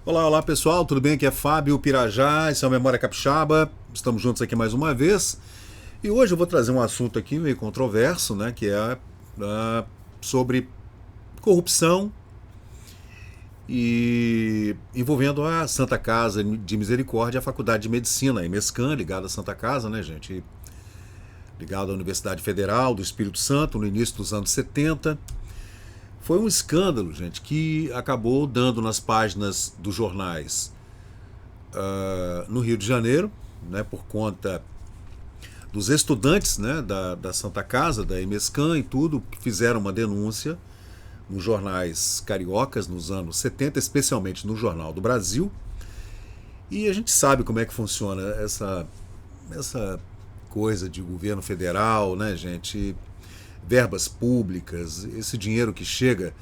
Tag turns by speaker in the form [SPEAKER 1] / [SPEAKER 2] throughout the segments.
[SPEAKER 1] Olá, olá pessoal, tudo bem? Aqui é Fábio Pirajá, esse é o Memória Capixaba, estamos juntos aqui mais uma vez. E hoje eu vou trazer um assunto aqui meio controverso, né, que é sobre corrupção e envolvendo a Santa Casa de Misericórdia, a Faculdade de Medicina, a EMESCAN, ligada à Santa Casa, né, gente? Ligada à Universidade Federal do Espírito Santo, no início dos anos 70. Foi um escândalo, gente, que acabou dando nas páginas dos jornais no Rio de Janeiro, né, por conta dos estudantes, né, da Santa Casa, da EMESCAN e tudo, que fizeram uma denúncia nos jornais cariocas nos anos 70, especialmente no Jornal do Brasil. E a gente sabe como é que funciona essa coisa de governo federal, né, gente? Verbas públicas, esse dinheiro que chega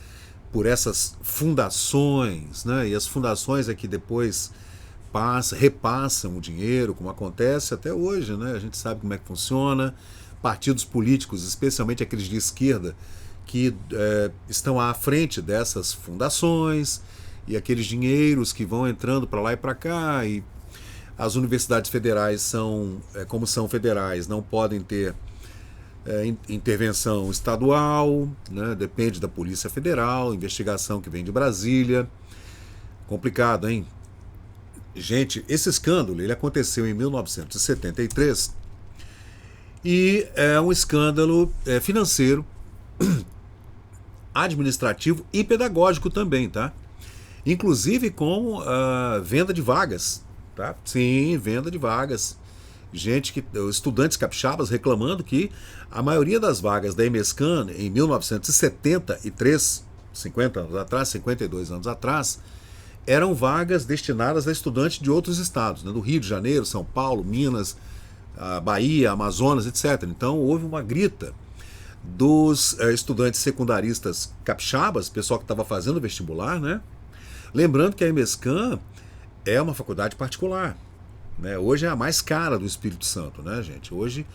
[SPEAKER 1] por essas fundações, né? E as fundações é que depois repassam o dinheiro, como acontece até hoje, né? A gente sabe como é que funciona. Partidos políticos, especialmente aqueles de esquerda, que estão à frente dessas fundações e aqueles dinheiros que vão entrando para lá e para cá. E as universidades federais são, como são federais, não podem ter intervenção estadual, né? Depende da Polícia Federal, investigação que vem de Brasília. Complicado, hein? Gente, esse escândalo ele aconteceu em 1973 e é um escândalo financeiro, administrativo e pedagógico também, tá? Inclusive com venda de vagas, tá? Sim, venda de vagas. Estudantes capixabas reclamando que a maioria das vagas da EMESCAN em 1973, 50 anos atrás, 52 anos atrás, eram vagas destinadas a estudantes de outros estados, né, do Rio de Janeiro, São Paulo, Minas, Bahia, Amazonas, etc. Então houve uma grita dos estudantes secundaristas capixabas, pessoal que estava fazendo vestibular, né? Lembrando que a EMESCAN é uma faculdade particular. Né? Hoje é a mais cara do Espírito Santo, né, gente? Hoje,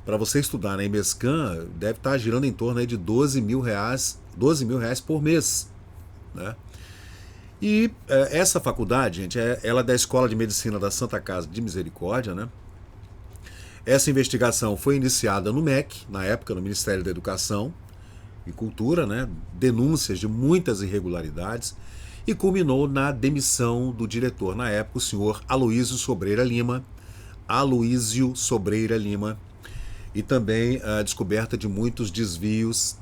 [SPEAKER 1] para você estudar na EMESCAN, deve estar girando em torno aí de R$ 12 mil reais por mês. Né? E essa faculdade, gente, ela é da Escola de Medicina da Santa Casa de Misericórdia. Né? Essa investigação foi iniciada no MEC, na época, no Ministério da Educação e Cultura, né? Denúncias de muitas irregularidades, e culminou na demissão do diretor na época, o senhor Aloísio Sobreira Lima, e também a descoberta de muitos desvios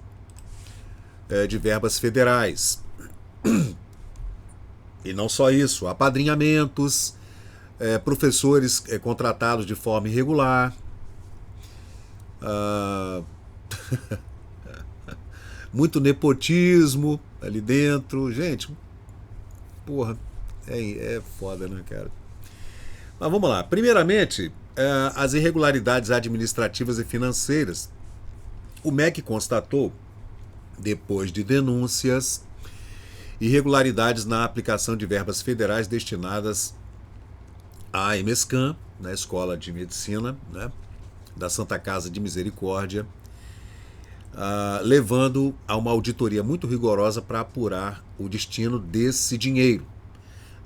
[SPEAKER 1] de verbas federais. E não só isso, apadrinhamentos, professores contratados de forma irregular, muito nepotismo ali dentro. Gente, porra, é foda, né, cara? Mas vamos lá. Primeiramente, as irregularidades administrativas e financeiras. O MEC constatou, depois de denúncias, irregularidades na aplicação de verbas federais destinadas à EMESCAN, na Escola de Medicina, né, da Santa Casa de Misericórdia, levando a uma auditoria muito rigorosa para apurar o destino desse dinheiro,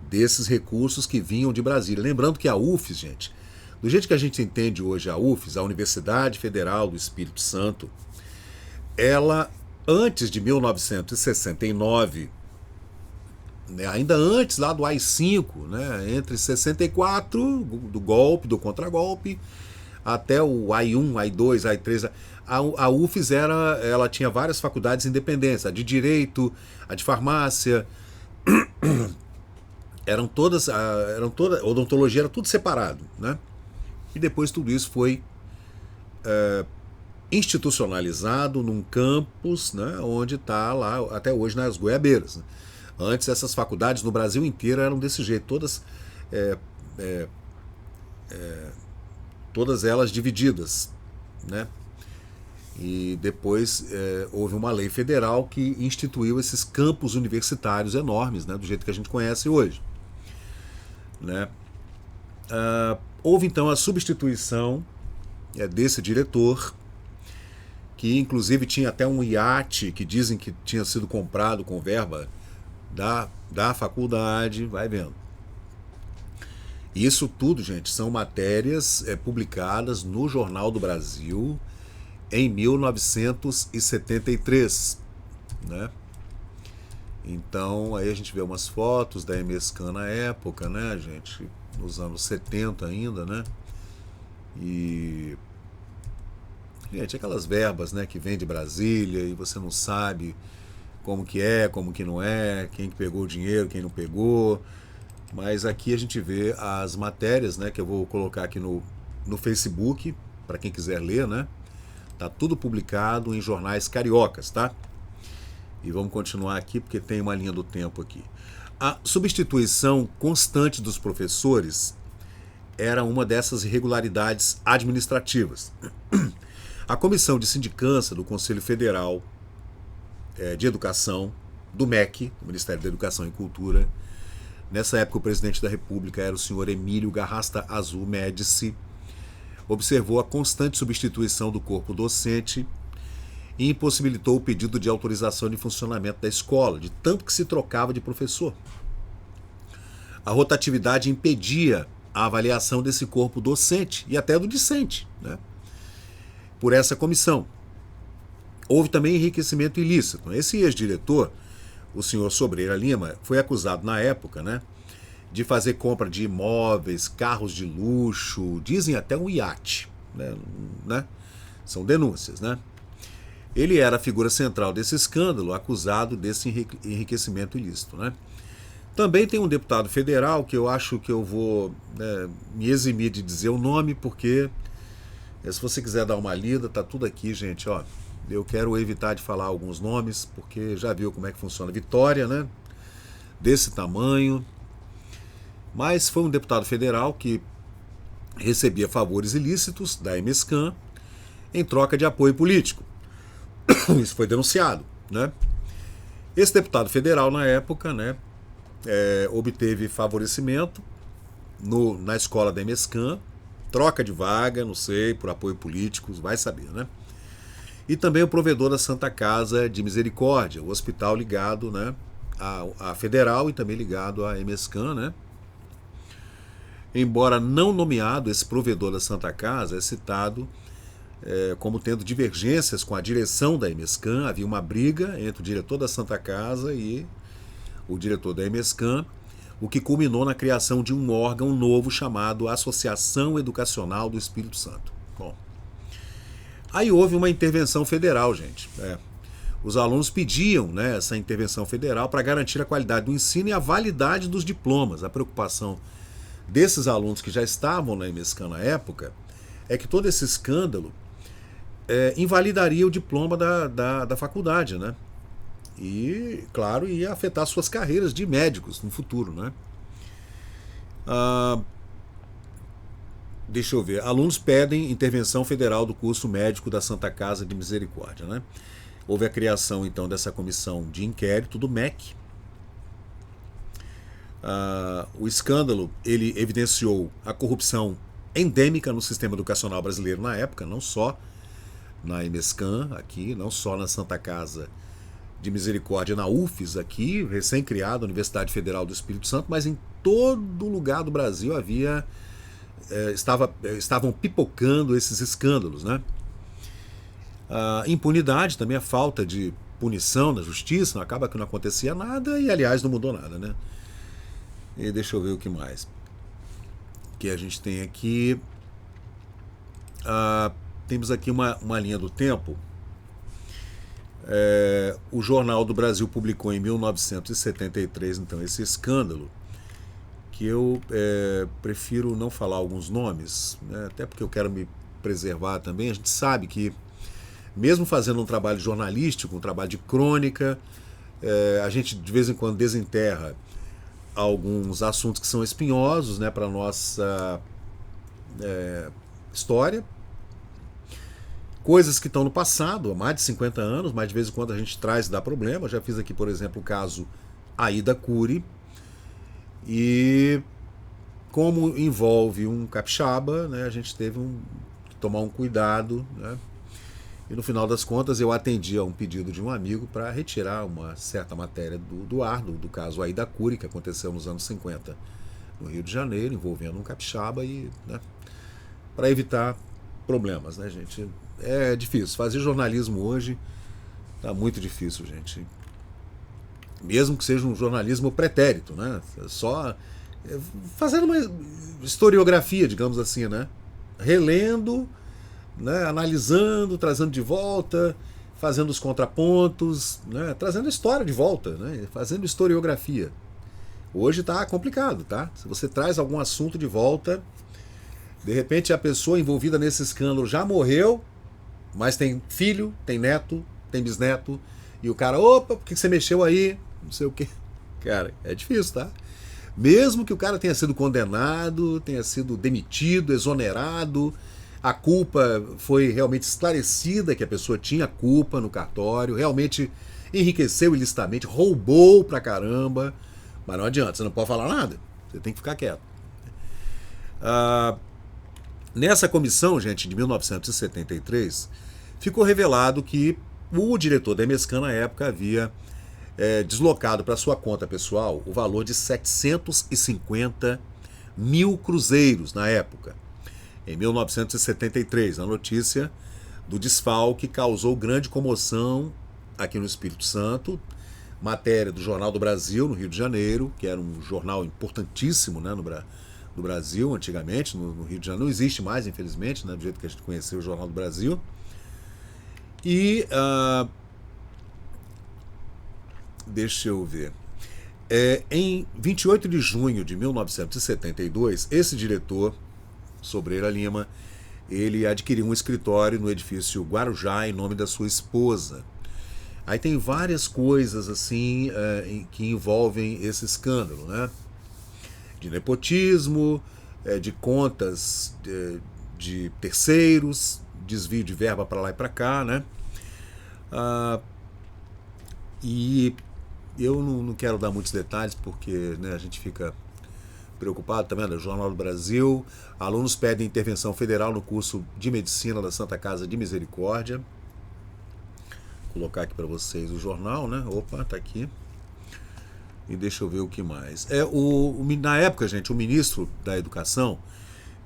[SPEAKER 1] desses recursos que vinham de Brasília. Lembrando que a UFES, gente, do jeito que a gente entende hoje a UFES, a Universidade Federal do Espírito Santo, ela, antes de 1969, né, ainda antes lá do AI-5, né, entre 64, do golpe, do contragolpe, até o AI-1, AI-2, AI-3, a UFES ela tinha várias faculdades independentes, a de Direito, a de Farmácia, eram todas, odontologia era tudo separado, né? E depois tudo isso foi institucionalizado num campus, né, onde está lá até hoje nas Goiabeiras. Né? Antes essas faculdades no Brasil inteiro eram desse jeito, todas elas divididas, né? E depois houve uma lei federal que instituiu esses campos universitários enormes, né, do jeito que a gente conhece hoje. Né? Houve então a substituição desse diretor, que inclusive tinha até um iate que dizem que tinha sido comprado com verba da da faculdade, vai vendo. Isso tudo, gente, são matérias publicadas no Jornal do Brasil em 1973, né? Então, aí a gente vê umas fotos da MScan na época, né, gente? Nos anos 70 ainda, né? E... gente, aquelas verbas, né, que vem de Brasília e você não sabe como que é, como que não é, quem que pegou o dinheiro, quem não pegou. Mas aqui a gente vê as matérias, né, que eu vou colocar aqui no Facebook, para quem quiser ler, né? Tá tudo publicado em jornais cariocas, tá? E vamos continuar aqui porque tem uma linha do tempo aqui. A substituição constante dos professores era uma dessas irregularidades administrativas. A Comissão de Sindicância do Conselho Federal de Educação, do MEC, do Ministério da Educação e Cultura, nessa época o presidente da República era o senhor Emílio Garrasta Azul Médici, observou a constante substituição do corpo docente e impossibilitou o pedido de autorização de funcionamento da escola, de tanto que se trocava de professor. A rotatividade impedia a avaliação desse corpo docente e até do discente, né, por essa comissão. Houve também enriquecimento ilícito. Esse ex-diretor, o senhor Sobreira Lima, foi acusado na época, né, de fazer compra de imóveis, carros de luxo, dizem até um iate, né? São denúncias, né? Ele era a figura central desse escândalo, acusado desse enriquecimento ilícito, né? Também tem um deputado federal que eu acho que eu vou me eximir de dizer o nome, porque se você quiser dar uma lida, tá tudo aqui, gente, ó. Eu quero evitar de falar alguns nomes, porque já viu como é que funciona Vitória, né? Desse tamanho. Mas foi um deputado federal que recebia favores ilícitos da MScan em troca de apoio político. Isso foi denunciado, né? Esse deputado federal, na época, né, obteve favorecimento na escola da MScan, troca de vaga, não sei, por apoio político, vai saber, né? E também o provedor da Santa Casa de Misericórdia, o hospital ligado, né, à Federal e também ligado à MScan, né? Embora não nomeado, esse provedor da Santa Casa é citado como tendo divergências com a direção da MScan. Havia uma briga entre o diretor da Santa Casa e o diretor da MScan, o que culminou na criação de um órgão novo chamado Associação Educacional do Espírito Santo. Bom, aí houve uma intervenção federal, gente. Os alunos pediam, né, essa intervenção federal para garantir a qualidade do ensino e a validade dos diplomas. A preocupação desses alunos que já estavam na MScan na época é que todo esse escândalo invalidaria o diploma da faculdade, né? E, claro, ia afetar suas carreiras de médicos no futuro, né? Deixa eu ver. Alunos pedem intervenção federal do curso médico da Santa Casa de Misericórdia, né? Houve a criação, então, dessa comissão de inquérito do MEC. O escândalo, ele evidenciou a corrupção endêmica no sistema educacional brasileiro na época, não só na MScan aqui, não só na Santa Casa de Misericórdia, na UFES aqui, recém-criada, Universidade Federal do Espírito Santo, mas em todo lugar do Brasil estavam pipocando esses escândalos, né? A impunidade, também a falta de punição na justiça, acaba que não acontecia nada e, aliás, não mudou nada, né? E deixa eu ver o que mais que a gente tem aqui. Temos aqui uma linha do tempo. O Jornal do Brasil publicou em 1973, então, esse escândalo, que eu prefiro não falar alguns nomes, né, até porque eu quero me preservar também. A gente sabe que, mesmo fazendo um trabalho jornalístico, um trabalho de crônica, a gente de vez em quando desenterra alguns assuntos que são espinhosos, né, para a nossa história. Coisas que estão no passado, há mais de 50 anos, mas de vez em quando a gente traz e dá problema. Eu já fiz aqui, por exemplo, o caso Aida Cury. E como envolve um capixaba, né, a gente teve que tomar um cuidado, né? E no final das contas eu atendi a um pedido de um amigo para retirar uma certa matéria do ar, do caso Aida Cury, que aconteceu nos anos 50 no Rio de Janeiro, envolvendo um capixaba, e, né, para evitar problemas, né, gente? É difícil. Fazer jornalismo hoje tá muito difícil, gente. Mesmo que seja um jornalismo pretérito, né? Só fazendo uma historiografia, digamos assim, né? Relendo, né? Analisando, trazendo de volta, fazendo os contrapontos, né? Trazendo a história de volta, né? Fazendo historiografia. Hoje tá complicado, tá? Se você traz algum assunto de volta, de repente a pessoa envolvida nesse escândalo já morreu, mas tem filho, tem neto, tem bisneto, e o cara, opa, por que você mexeu aí? Não sei o quê. Cara, é difícil, tá? Mesmo que o cara tenha sido condenado, tenha sido demitido, exonerado, a culpa foi realmente esclarecida, que a pessoa tinha culpa no cartório, realmente enriqueceu ilicitamente, roubou pra caramba, mas não adianta, você não pode falar nada, você tem que ficar quieto. Nessa comissão, gente, de 1973, ficou revelado que o diretor da Emescan, na época, havia deslocado para sua conta pessoal o valor de 750 mil cruzeiros na época. Em 1973, a notícia do desfalque causou grande comoção aqui no Espírito Santo. Matéria do Jornal do Brasil, no Rio de Janeiro, que era um jornal importantíssimo, né, no Brasil, antigamente, no Rio de Janeiro. Não existe mais, infelizmente, né, do jeito que a gente conheceu o Jornal do Brasil. E deixa eu ver. Em 28 de junho de 1972, esse diretor, Sobreira Lima, ele adquiriu um escritório no edifício Guarujá em nome da sua esposa. Aí tem várias coisas assim que envolvem esse escândalo, né? De nepotismo, de contas de terceiros, desvio de verba para lá e para cá, né? E eu não quero dar muitos detalhes porque, né, a gente fica preocupado também, né? Jornal do Brasil, alunos pedem intervenção federal no curso de medicina da Santa Casa de Misericórdia. Vou colocar aqui para vocês o jornal, né? Opa, tá aqui. E deixa eu ver o que mais. Na época, gente, o ministro da Educação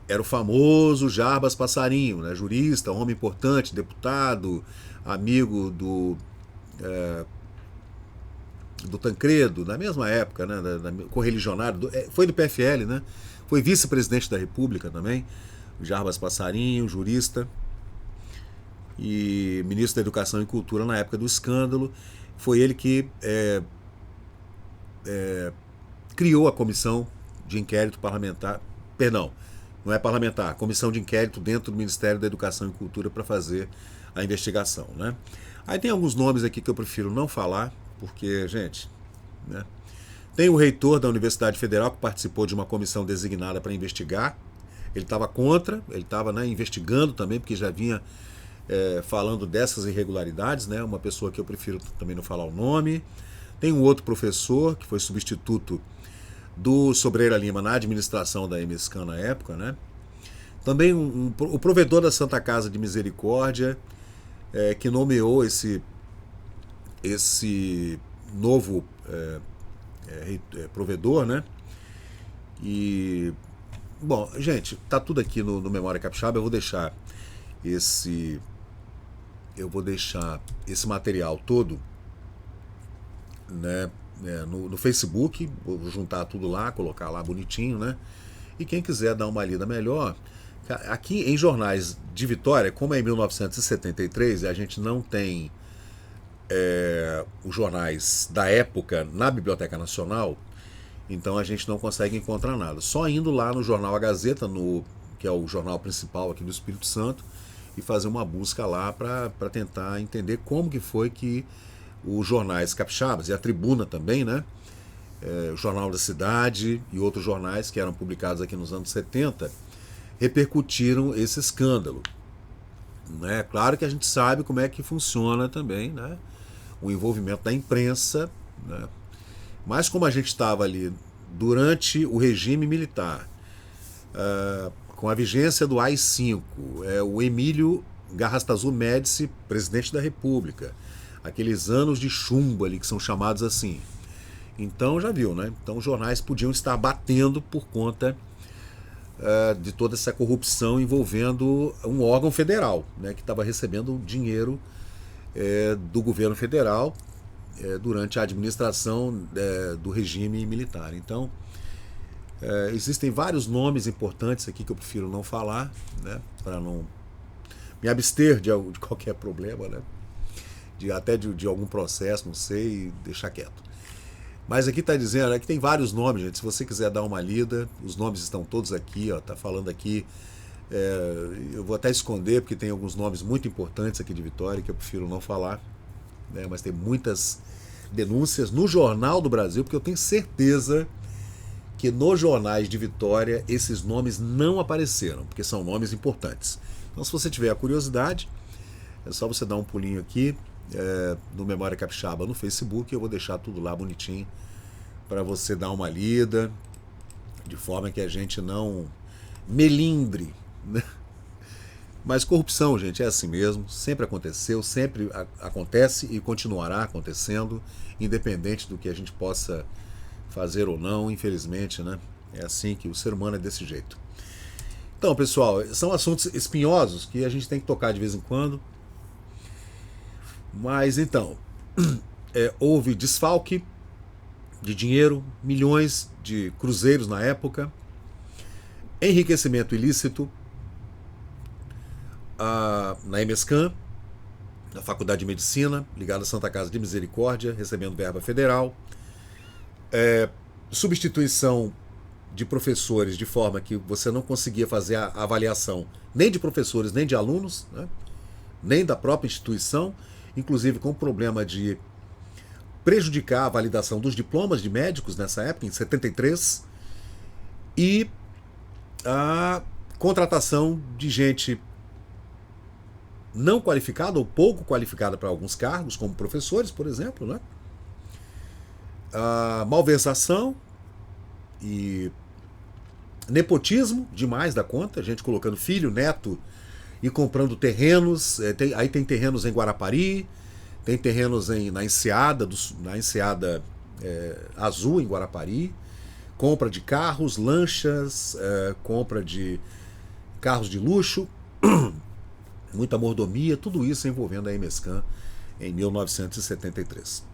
[SPEAKER 1] era o famoso Jarbas Passarinho, né? Jurista, homem importante, deputado, amigo do Tancredo, na mesma época, né, correligionário, foi do PFL, né, foi vice-presidente da República também, Jarbas Passarinho, jurista, e ministro da Educação e Cultura na época do escândalo. Foi ele que criou a comissão de inquérito parlamentar, perdão, não é parlamentar, comissão de inquérito dentro do Ministério da Educação e Cultura para fazer a investigação, né. Aí tem alguns nomes aqui que eu prefiro não falar, porque, gente, né, tem o reitor da Universidade Federal que participou de uma comissão designada para investigar. Ele estava contra, ele estava, né, investigando também, porque já vinha falando dessas irregularidades, né, uma pessoa que eu prefiro também não falar o nome. Tem um outro professor que foi substituto do Sobreira Lima na administração da Emescan na época, né. Também o provedor da Santa Casa de Misericórdia, que nomeou esse novo provedor, né? E, bom, gente, tá tudo aqui no Memória Capixaba. Eu vou deixar esse material todo, né, no Facebook. Vou juntar tudo lá, colocar lá bonitinho, né? E quem quiser dar uma lida melhor, aqui em jornais de Vitória, como é em 1973 e a gente não tem os jornais da época na Biblioteca Nacional, então a gente não consegue encontrar nada. Só indo lá no jornal A Gazeta, que é o jornal principal aqui do Espírito Santo, e fazer uma busca lá para tentar entender como que foi que os jornais capixabas, e a Tribuna também, né? O Jornal da Cidade e outros jornais que eram publicados aqui nos anos 70, repercutiram esse escândalo. Né? Claro que a gente sabe como é que funciona também, né, o envolvimento da imprensa, né? Mas como a gente estava ali durante o regime militar, com a vigência do AI-5, o Emílio Garrastazu Médici, presidente da República. Aqueles anos de chumbo ali, que são chamados assim. Então já viu, né? Então os jornais podiam estar batendo por conta de toda essa corrupção envolvendo um órgão federal, né, que estava recebendo dinheiro do governo federal durante a administração do regime militar. Então, existem vários nomes importantes aqui que eu prefiro não falar, né, para não me abster de qualquer problema, né, até de algum processo, não sei, e deixar quieto. Mas aqui está dizendo que tem vários nomes, gente. Se você quiser dar uma lida, os nomes estão todos aqui, ó, tá falando aqui. Eu vou até esconder, porque tem alguns nomes muito importantes aqui de Vitória que eu prefiro não falar, né, mas tem muitas denúncias no Jornal do Brasil, porque eu tenho certeza que nos jornais de Vitória esses nomes não apareceram, porque são nomes importantes. Então, se você tiver a curiosidade, é só você dar um pulinho aqui no Memória Capixaba no Facebook. Eu vou deixar tudo lá bonitinho para você dar uma lida, de forma que a gente não melindre, né? Mas corrupção, gente, é assim mesmo, sempre aconteceu, sempre acontece e continuará acontecendo, independente do que a gente possa fazer ou não, infelizmente, né? É assim que o ser humano é desse jeito. Então, pessoal, são assuntos espinhosos que a gente tem que tocar de vez em quando. Mas então, houve desfalque de dinheiro, milhões de cruzeiros na época, enriquecimento ilícito na EMESCAN, na Faculdade de Medicina, ligada à Santa Casa de Misericórdia, recebendo verba federal, substituição de professores de forma que você não conseguia fazer a avaliação nem de professores, nem de alunos, né, nem da própria instituição, inclusive com o problema de prejudicar a validação dos diplomas de médicos nessa época, em 73, e a contratação de gente não qualificada ou pouco qualificada para alguns cargos, como professores, por exemplo, né? A malversação e nepotismo demais da conta, gente colocando filho, neto e comprando terrenos. Aí tem terrenos em Guarapari, tem terrenos na Enseada, Azul, em Guarapari, compra de carros, lanchas, compra de carros de luxo, muita mordomia, tudo isso envolvendo a EMESCAN em 1973.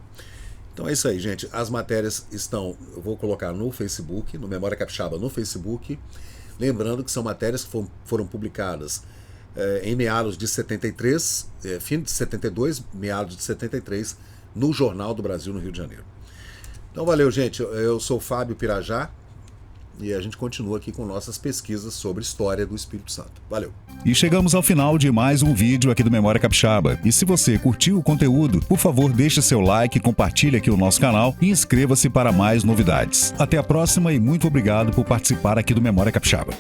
[SPEAKER 1] Então é isso aí, gente. As matérias eu vou colocar no Facebook, no Memória Capixaba no Facebook, lembrando que são matérias que foram publicadas em meados de 73, fim de 72, meados de 73, no Jornal do Brasil, no Rio de Janeiro. Então valeu, gente. Eu sou o Fábio Pirajá e a gente continua aqui com nossas pesquisas sobre história do Espírito Santo. Valeu!
[SPEAKER 2] E chegamos ao final de mais um vídeo aqui do Memória Capixaba. E se você curtiu o conteúdo, por favor, deixe seu like, compartilhe aqui o nosso canal e inscreva-se para mais novidades. Até a próxima e muito obrigado por participar aqui do Memória Capixaba.